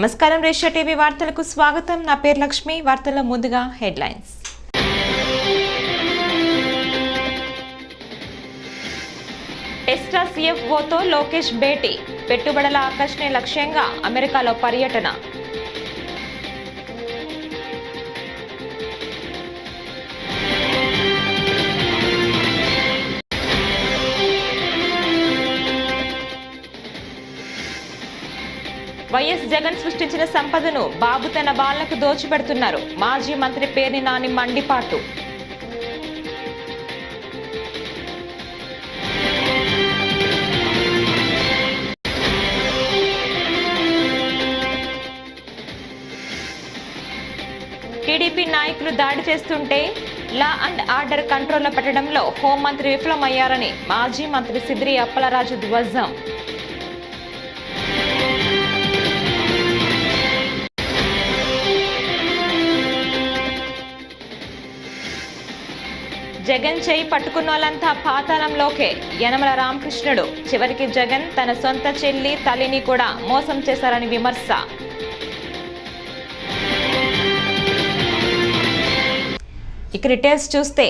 నమస్కారం రేషియా టీవీ వార్తలకు స్వాగతం. నా పేరు లక్ష్మి. వార్తల్లో ముందుగా హెడ్లైన్స్. టెస్లా సిఎఫ్ఓతో లోకేష్ భేటీ. పెట్టుబడుల ఆకర్షణ లక్ష్యంగా అమెరికాలో పర్యటన. వైఎస్ జగన్ సృష్టించిన సంపదను బాబు తన వాళ్లకు దోచిపెడుతున్నారు. మాజీ మంత్రి పేర్ని నాని మండిపాటు. టీడీపీ నాయకులు దాడి చేస్తుంటే లా అండ్ ఆర్డర్ కంట్రోల్లో పెట్టడంలో హోంమంత్రి విఫలమయ్యారని మాజీ మంత్రి సిద్రి అప్పలరాజు ధ్వజం. జగన్ చేయి పట్టుకున్నోళ్ళంతా పాతాళంలోకే. యనమల రామకృష్ణుడు. చివరికి జగన్ తన సొంత చెల్లి తల్లిని కూడా మోసం చేశారని విమర్శ. ఇక డీటెయిల్స్ చూస్తే,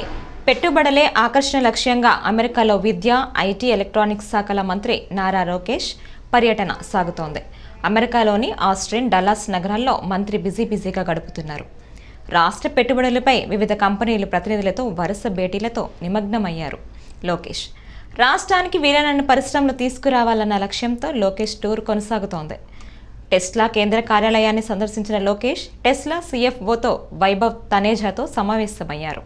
పెట్టుబడులే ఆకర్షణ లక్ష్యంగా అమెరికాలో విద్య, ఐటీ, ఎలక్ట్రానిక్స్ శాఖల మంత్రి నారా లోకేష్ పర్యటన సాగుతోంది. అమెరికాలోని ఆస్టిన్, డల్లాస్ నగరాల్లో మంత్రి బిజీగా గడుపుతున్నారు. రాష్ట్ర పెట్టుబడులపై వివిధ కంపెనీల ప్రతినిధులతో వరుస భేటీలతో నిమగ్నమయ్యారు లోకేష్. రాష్ట్రానికి వీలైన పరిశ్రమలు తీసుకురావాలన్న లక్ష్యంతో లోకేష్ టూర్ కొనసాగుతోంది. టెస్లా కేంద్ర కార్యాలయాన్ని సందర్శించిన లోకేష్ టెస్లా సిఎఫ్ఓతో వైభవ్ తనేజాతో సమావేశమయ్యారు.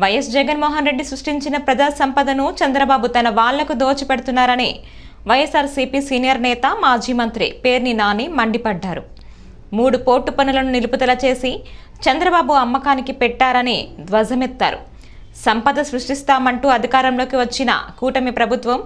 వైఎస్ జగన్మోహన్ రెడ్డి సృష్టించిన ప్రజా సంపదను చంద్రబాబు తన వాళ్లకు దోచిపెడుతున్నారని వైఎస్ఆర్సీపీ సీనియర్ నేత మాజీ మంత్రి పేర్ని నాని మండిపడ్డారు. 3 పోర్టు పనులను నిలుపుదల చేసి చంద్రబాబు అమ్మకానికి పెట్టారని ధ్వజమెత్తారు. సంపద సృష్టిస్తామంటూ అధికారంలోకి వచ్చిన కూటమి ప్రభుత్వం